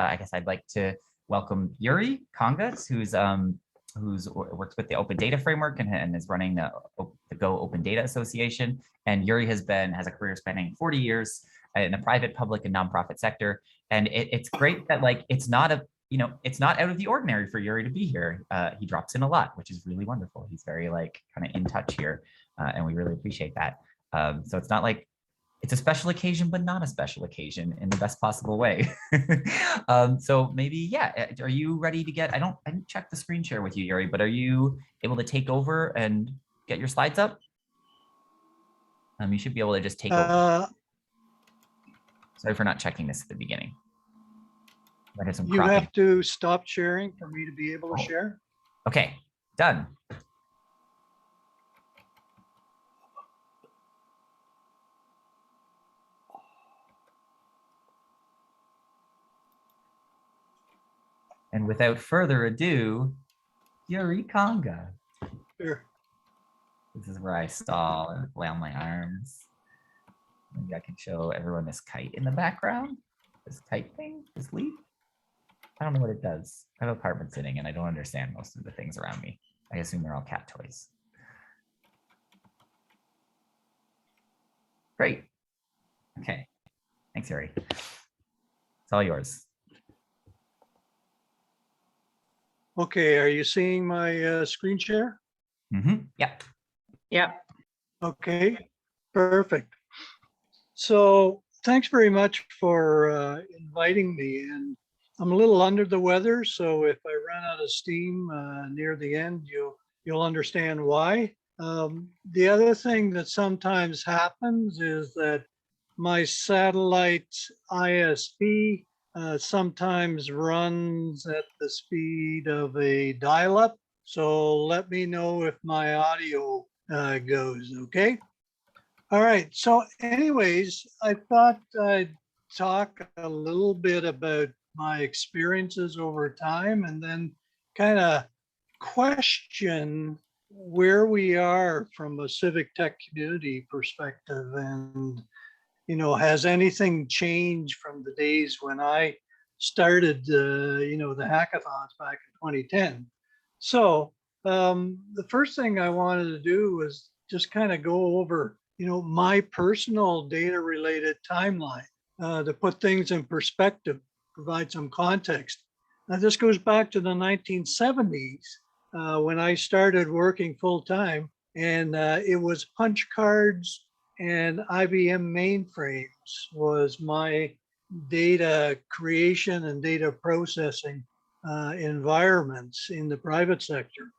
I guess I'd like to welcome Yuri Konga, who's works with the Open Data Framework and is running the Go Open Data Association. And Yuri has a career spanning 40 years in the private, public, and nonprofit sector. And it's great that it's not out of the ordinary for Yuri to be here. He drops in a lot, which is really wonderful. He's very kind of in touch here, and we really appreciate that. So it's not like it's a special occasion, but not a special occasion in the best possible way. So maybe, yeah, are you ready to get, I didn't check the screen share with you, Yuri, but are you able to take over and get your slides up? You should be able to just take over. Sorry for not checking this at the beginning. You have to stop sharing for me to be able to share. Okay, done. And without further ado, Yuri Konga. Sure. This is where I stall and lay on my arms. Maybe I can show everyone this kite in the background. This kite thing, this leaf. I don't know what it does. I have apartment sitting and I don't understand most of the things around me. I assume they're all cat toys. Great. Okay. Thanks, Yuri. It's all yours. Okay, are you seeing my screen share? Mm-hmm. Yeah. Yeah. Okay, perfect. So thanks very much for inviting me. And I'm a little under the weather, so if I run out of steam near the end, you'll understand why. The other thing that sometimes happens is that my satellite ISP sometimes runs at the speed of a dial-up. So let me know if my audio goes, okay? All right, so anyways, I thought I'd talk a little bit about my experiences over time and then kind of question where we are from a civic tech community perspective. And has anything changed from the days when I started, the hackathons back in 2010? So the first thing I wanted to do was just kind of go over, my personal data-related timeline to put things in perspective, provide some context. Now, this goes back to the 1970s when I started working full-time, and it was punch cards and IBM mainframes was my data creation and data processing environments in the private sector.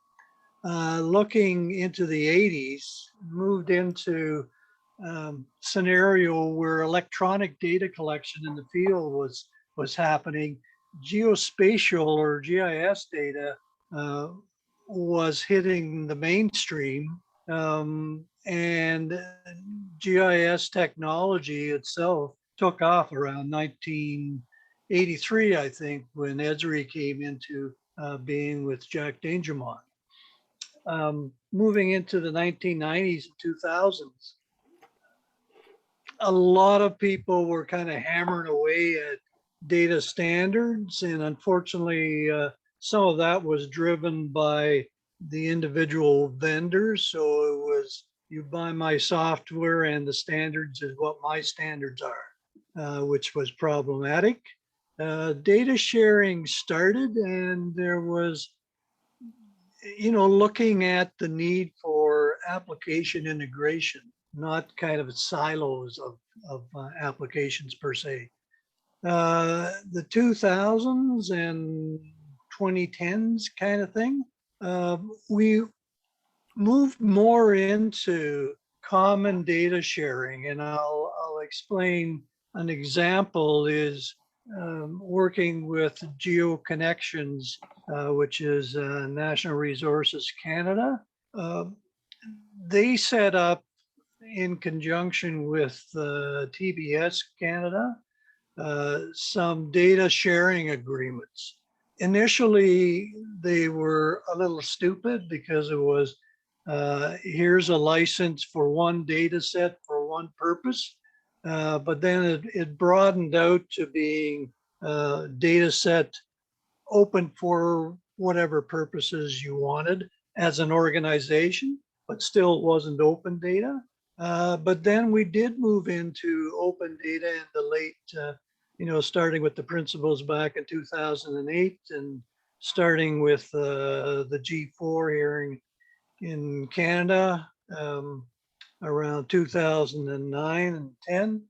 Looking into the 80s, moved into scenario where electronic data collection in the field was happening. Geospatial or GIS data was hitting the mainstream. And GIS technology itself took off around 1983, I think, when Esri came into being with Jack Dangermond. Moving into the 1990s and 2000s, a lot of people were kind of hammering away at data standards, and unfortunately, some of that was driven by the individual vendors. So it was, you buy my software and the standards is what my standards are, which was problematic. Data sharing started, and there was, looking at the need for application integration, not kind of silos of applications per se. The 2000s and 2010s kind of thing, we moved more into common data sharing, and I'll explain. An example is working with GeoConnections, which is National Resources Canada. They set up, in conjunction with TBS Canada, some data sharing agreements. Initially, they were a little stupid because it was, here's a license for one data set for one purpose. But then it broadened out to being data set open for whatever purposes you wanted as an organization, but still wasn't open data. But then we did move into open data in the late, starting with the principles back in 2008 and starting with the G4 here in Canada around 2009 and 10.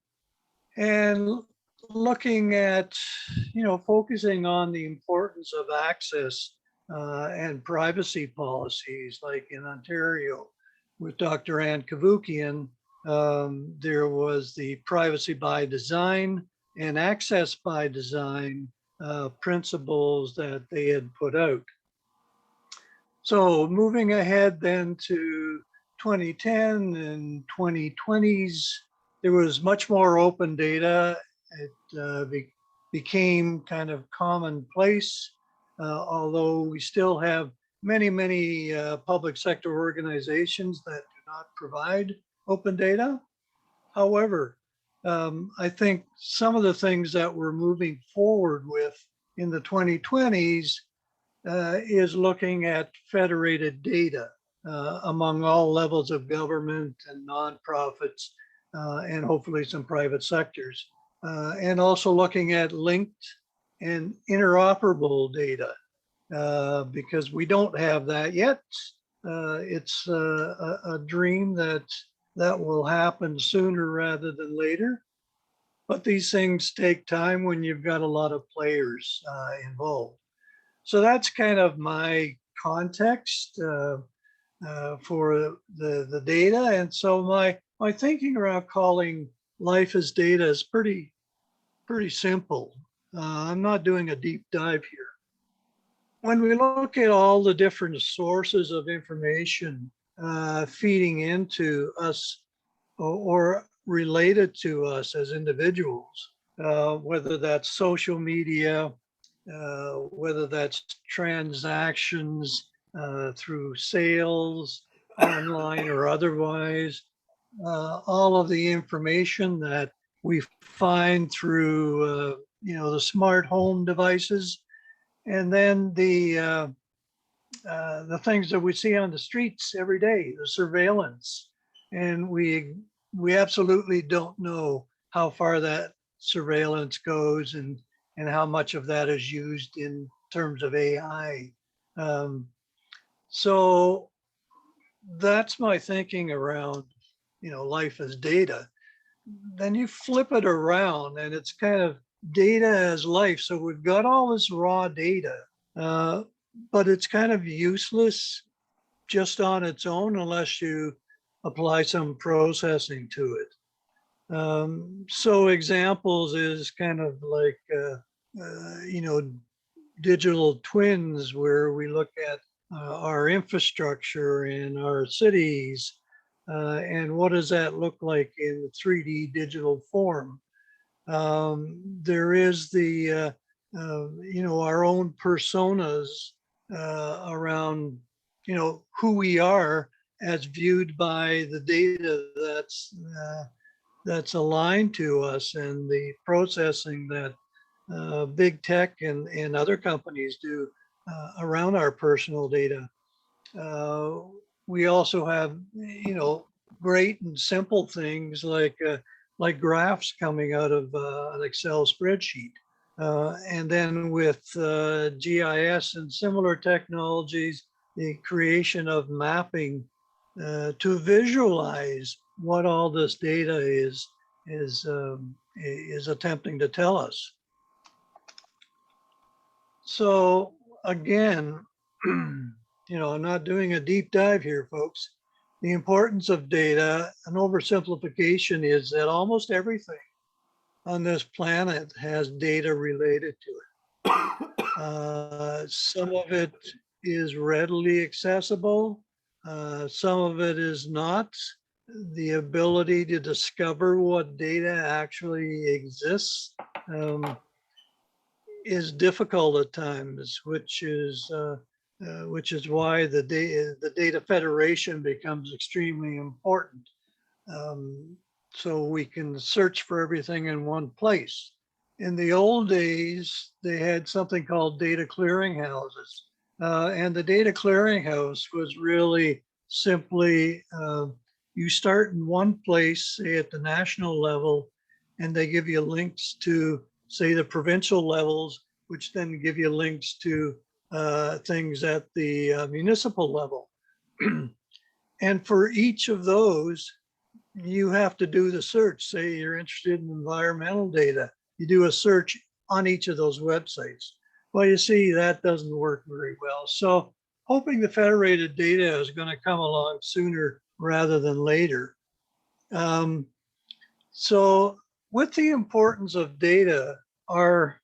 And looking at, focusing on the importance of access and privacy policies, like in Ontario with Dr. Ann Kavukian, there was the privacy by design and access by design principles that they had put out. So moving ahead then to 2010 and 2020s, there was much more open data. It became kind of commonplace, although we still have many public sector organizations that do not provide open data. However, I think some of the things that we're moving forward with in the 2020s is looking at federated data among all levels of government and nonprofits and hopefully some private sectors. And also looking at linked and interoperable data because we don't have that yet. It's a dream that will happen sooner rather than later. But these things take time when you've got a lot of players involved. So that's kind of my context for the data. And so my thinking around calling life as data is pretty simple. I'm not doing a deep dive here. When we look at all the different sources of information feeding into us or related to us as individuals, whether that's social media, whether that's transactions through sales, online or otherwise, all of the information that we find through, the smart home devices, and then the things that we see on the streets every day, the surveillance, and we absolutely don't know how far that surveillance goes and how much of that is used in terms of AI. So that's my thinking around, life as data. Then you flip it around and it's kind of data as life. So we've got all this raw data, but it's kind of useless just on its own unless you apply some processing to it. So examples is kind of like, digital twins where we look at our infrastructure in our cities and what does that look like in 3D digital form. There is the, our own personas around, who we are as viewed by the data that's aligned to us and the processing that big tech and other companies do around our personal data. We also have, great and simple things like graphs coming out of an Excel spreadsheet. And then with GIS and similar technologies, the creation of mapping to visualize what all this data is attempting to tell us. So again, I'm not doing a deep dive here, folks. The importance of data, an oversimplification is that almost everything on this planet has data related to it. Some of it is readily accessible. Some of it is not. The ability to discover what data actually exists is difficult at times, which is why the data federation becomes extremely important. So we can search for everything in one place. in the old days, they had something called data clearinghouses. And the data clearinghouse was really simply you start in one place, say at the national level, and they give you links to, say, the provincial levels, which then give you links to things at the municipal level. And for each of those, you have to do the search. Say you're interested in environmental data, you do a search on each of those websites. Well, you see, that doesn't work very well. So hoping the federated data is going to come along sooner rather than later. So with the importance of data, the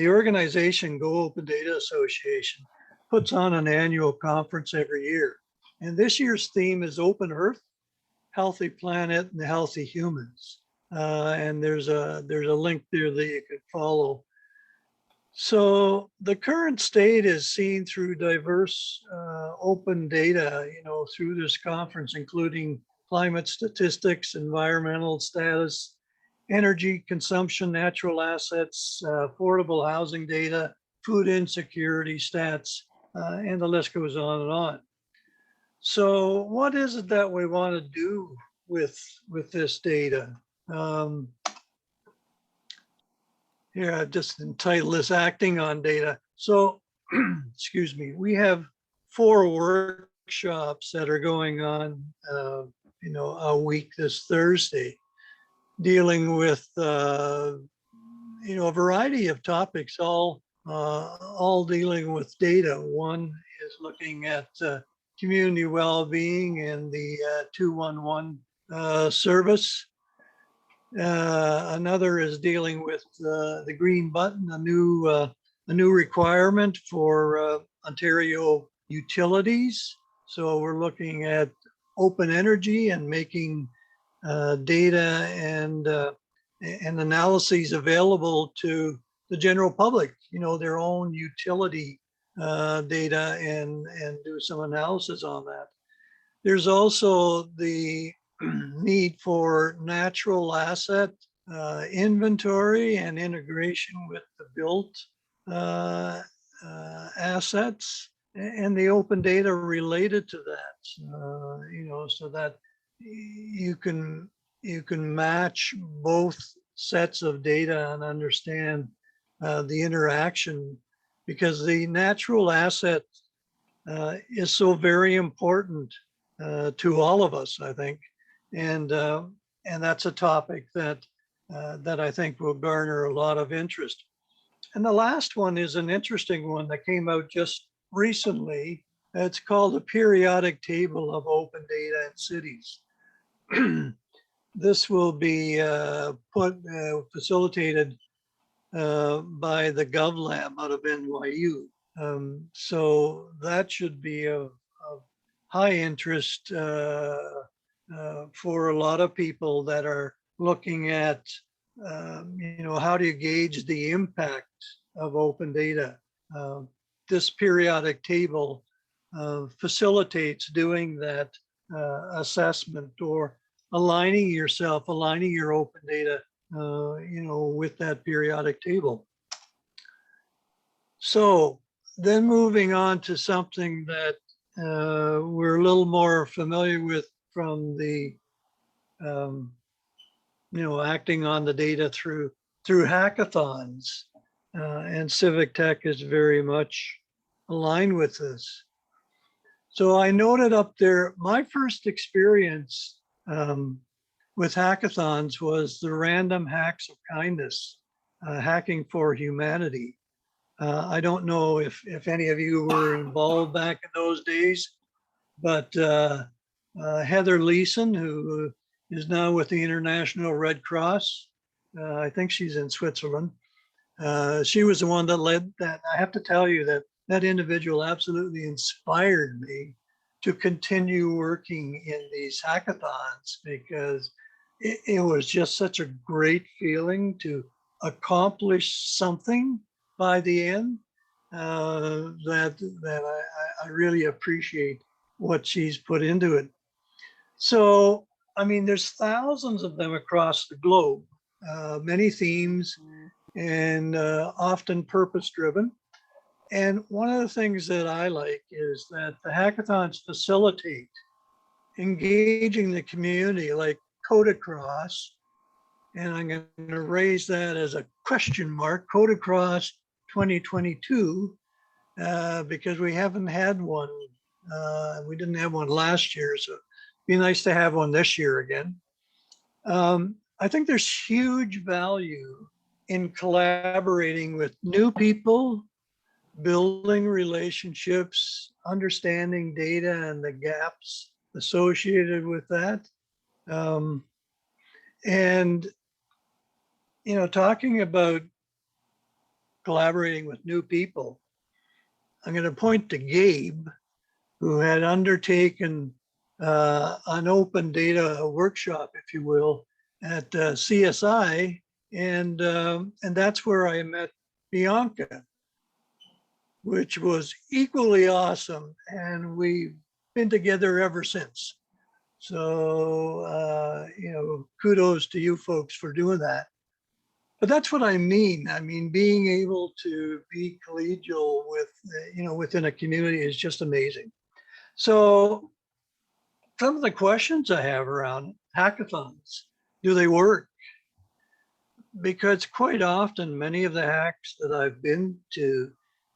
organization Go Open Data Association puts on an annual conference every year. And this year's theme is Open Earth, Healthy Planet, and Healthy Humans. And there's a link there that you can follow. So the current state is seen through diverse open data, through this conference, including climate statistics, environmental status, energy consumption, natural assets, affordable housing data, food insecurity stats, and the list goes on and on. So what is it that we want to do with this data? Here, I've just entitled this Acting on Data. So, excuse me, we have 4 workshops that are going on, a week this Thursday, dealing with, a variety of topics, all dealing with data. One is looking at community well-being and the 211 service. Another is dealing with the green button, a new requirement for Ontario utilities. So we're looking at open energy and making data and analyses available to the general public, their own utility data and do some analysis on that. There's also the need for natural asset inventory and integration with the built assets and the open data related to that, so that you can match both sets of data and understand the interaction, because the natural asset is so very important to all of us, I think. And that's a topic that I think will garner a lot of interest. And the last one is an interesting one that came out just recently. It's called a periodic table of open data in cities. This will be facilitated by the GovLab out of NYU. So that should be of high interest for a lot of people that are looking at, how do you gauge the impact of open data? This periodic table facilitates doing that assessment, or aligning your open data, with that periodic table. So then moving on to something that we're a little more familiar with from the, acting on the data through hackathons, and Civic Tech is very much aligned with this. So I noted up there, my first experience with hackathons was the Random Hacks of Kindness, Hacking for Humanity. I don't know if any of you were involved back in those days, but Heather Leeson, who is now with the International Red Cross, I think she's in Switzerland. She was the one that led that. I have to tell you that individual absolutely inspired me to continue working in these hackathons, because it was just such a great feeling to accomplish something by the end, that I really appreciate what she's put into it. So, I mean, there's thousands of them across the globe. many themes, and often purpose-driven. And one of the things that I like is that the hackathons facilitate engaging the community, like Code Across, and I'm going to raise that as a question mark, Code Across 2022, because we haven't had one. We didn't have one last year, so it'd be nice to have one this year again. I think there's huge value in collaborating with new people, building relationships, understanding data and the gaps associated with that. And, you know, talking about collaborating with new people, I'm going to point to Gabe, who had undertaken an open data workshop, if you will, at CSI. And that's where I met Bianca, which was equally awesome. And we've been together ever since. So, you know, kudos to you folks for doing that. But that's what I mean. I mean, being able to be collegial with, you know, within a community is just amazing. So some of the questions I have around hackathons, do they work? Because quite often, many of the hacks that I've been to,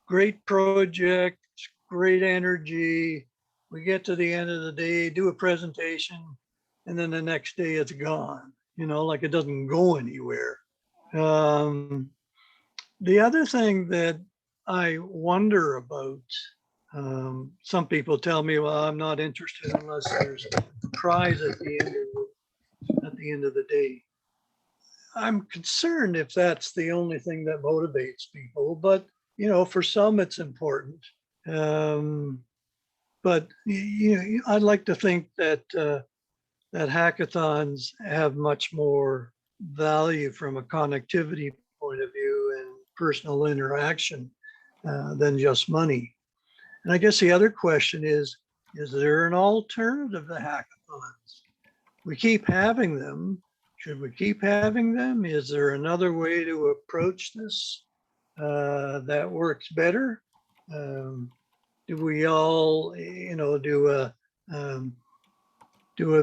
great projects, great energy, we get to the end of the day, do a presentation, and then the next day it's gone, you know, like it doesn't go anywhere. The other thing that I wonder about, some people tell me, well, I'm not interested unless there's a prize at the end of the day. I'm concerned if that's the only thing that motivates people, but you know, for some it's important. But you know, I'd like to think that that hackathons have much more value from a connectivity point of view and personal interaction than just money. And I guess the other question is there an alternative to hackathons? We keep having them. Should we keep having them? Is there another way to approach this that works better? Do we all, you know, do a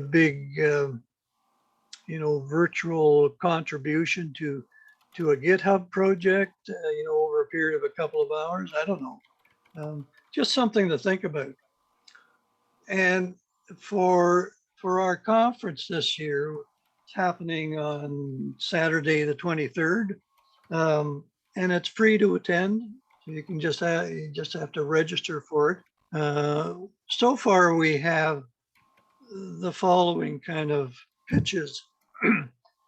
big, you know, virtual contribution to a GitHub project, you know, over a period of a couple of hours? I don't know. Just something to think about. And for our conference this year, it's happening on Saturday, the 23rd, and it's free to attend. So you can just have to register for it. So far, we have the following kind of pitches: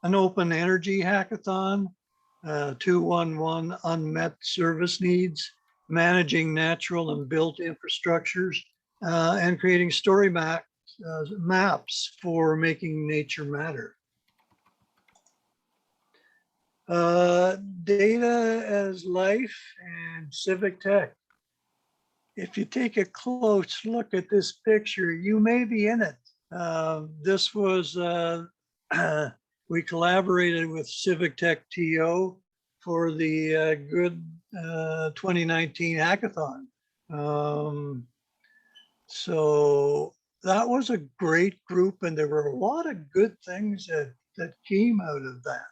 an open energy hackathon, 211 unmet service needs, managing natural and built infrastructures, and creating story maps for making nature matter. Data as life and civic tech. If you take a close look at this picture, you may be in it. This was, we collaborated with Civic Tech TO for the Good 2019 Hackathon. So that was a great group, and there were a lot of good things that came out of that.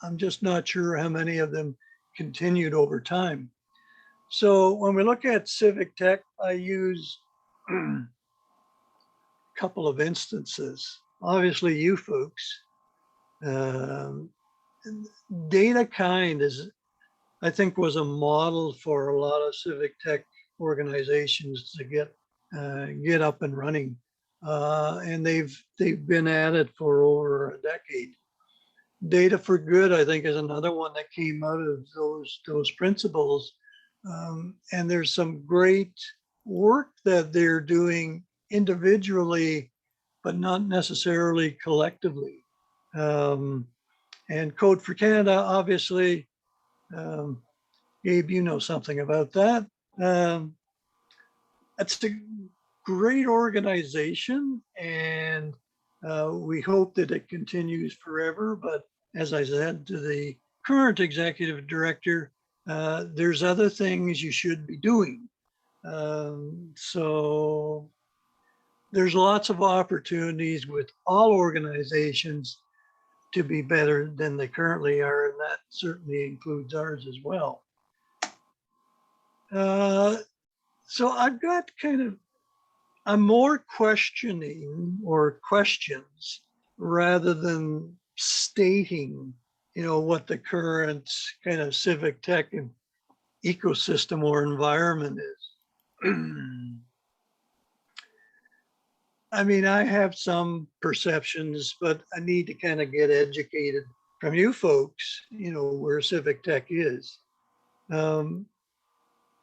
I'm just not sure how many of them continued over time. So when we look at Civic Tech, I use a couple of instances. Obviously, you folks. DataKind is, I think, was a model for a lot of Civic Tech organizations to get up and running, and they've been at it for over a decade. Data for Good, I think, is another one that came out of those principles. And there's some great work that they're doing individually, but not necessarily collectively. And Code for Canada, obviously, Gabe, you know something about that. It's a great organization, and we hope that it continues forever. But as I said to the current executive director, there's other things you should be doing. So there's lots of opportunities with all organizations to be better than they currently are, and that certainly includes ours as well. So I've got I'm more questioning or questions rather than stating, what the current kind of civic tech and ecosystem or environment is. I mean, I have some perceptions, but I need to kind of get educated from you folks, where civic tech is.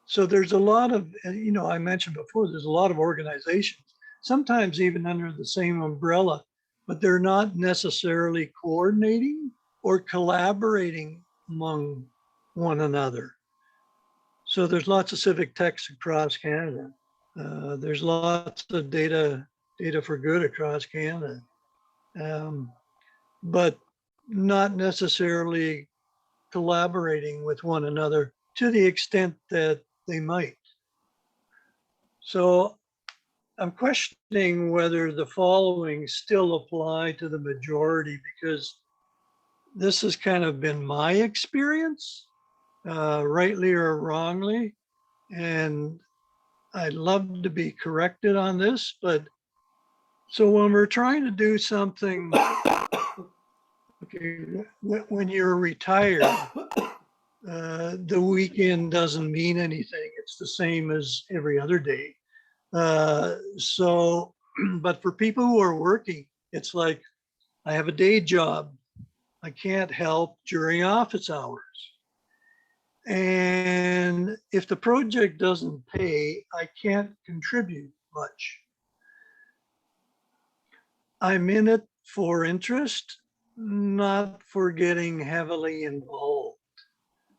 So there's a lot of, I mentioned before, there's a lot of organizations, sometimes even under the same umbrella, but they're not necessarily coordinating or collaborating among one another. So there's lots of civic techs across Canada. There's lots of data for good across Canada, but not necessarily collaborating with one another to the extent that they might. So I'm questioning whether the following still apply to the majority, because this has kind of been my experience, rightly or wrongly, and I'd love to be corrected on this, but so when we're trying to do something, okay, when you're retired, the weekend doesn't mean anything. It's the same as every other day. So, but for people who are working, it's like, I have a day job. I can't help during office hours. And if the project doesn't pay, I can't contribute much. I'm in it for interest, not for getting heavily involved.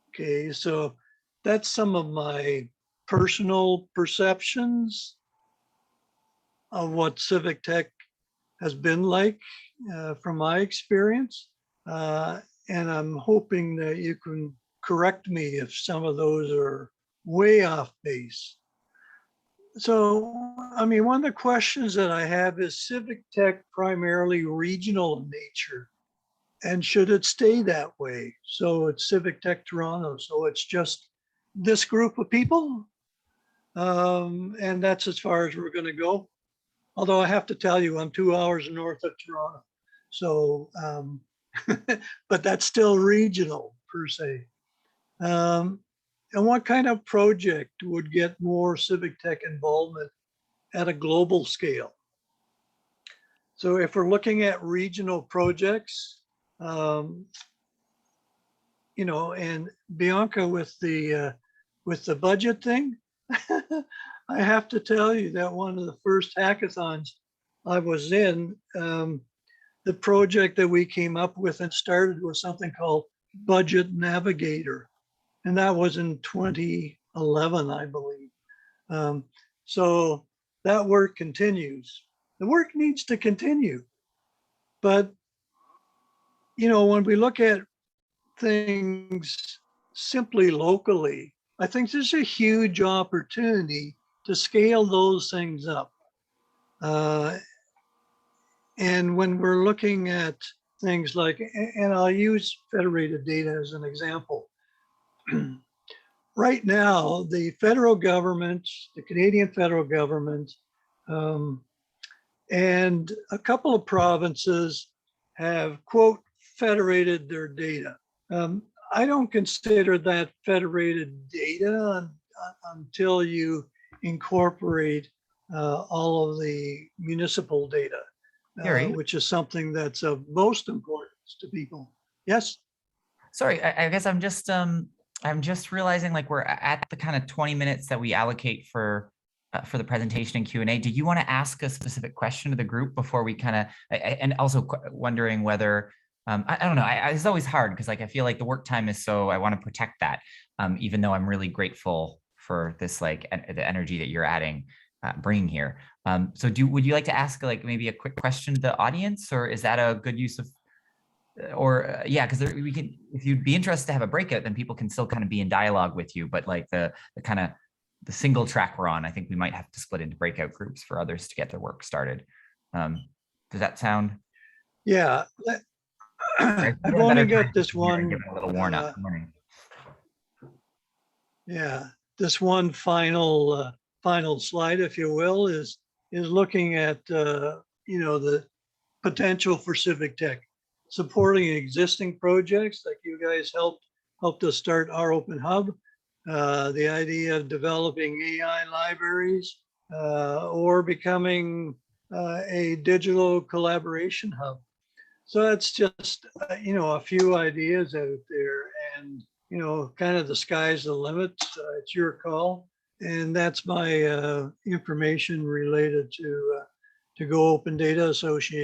Okay, so that's some of my personal perceptions of what civic tech has been like from my experience. And I'm hoping that you can correct me if some of those are way off base. So, I mean, one of the questions that I have is civic tech primarily regional in nature, and should it stay that way? So it's Civic Tech Toronto, so it's just this group of people, and that's as far as we're going to go. Although I have to tell you, I'm 2 hours north of Toronto, so but that's still regional per se. And what kind of project would get more civic tech involvement at a global scale? So if we're looking at regional projects, and Bianca with the budget thing, I have to tell you that one of the first hackathons I was in, the project that we came up with and started was something called Budget Navigator. And that was in 2011, I believe. So that work continues. The work needs to continue. But, when we look at things simply locally, I think there's a huge opportunity to scale those things up. And when we're looking at things like, and I'll use federated data as an example. Right now, the federal government, the Canadian federal government, and a couple of provinces have, quote, federated their data. I don't consider that federated data until you incorporate all of the municipal data, which is something that's of most importance to people. Yes? Sorry, I guess I'm just realizing, like, we're at the kind of 20 minutes that we allocate for the presentation and Q&A. Do you want to ask a specific question to the group before we kind of, and also wondering whether, I don't know, it's always hard because, like, I feel like the work time is so, I want to protect that, even though I'm really grateful for this, like, the energy that you're adding, bringing here. So would you like to ask, like, maybe a quick question to the audience, or is that a good use of? yeah, because we can, if you'd be interested to have a breakout, then people can still kind of be in dialogue with you. But like the kind of the single track we're on, I think we might have to split into breakout groups for others to get their work started. Does that sound? Yeah. I've only got this one. Give it a little warning. Yeah, this one final slide, if you will, is looking at you know, the potential for Civic Tech, supporting existing projects like you guys helped us start our Open Hub. The idea of developing AI libraries or becoming a digital collaboration hub. So that's just you know, a few ideas out there, and you know, kind of the sky's the limit. It's your call, and that's my information related to Go Open Data Association.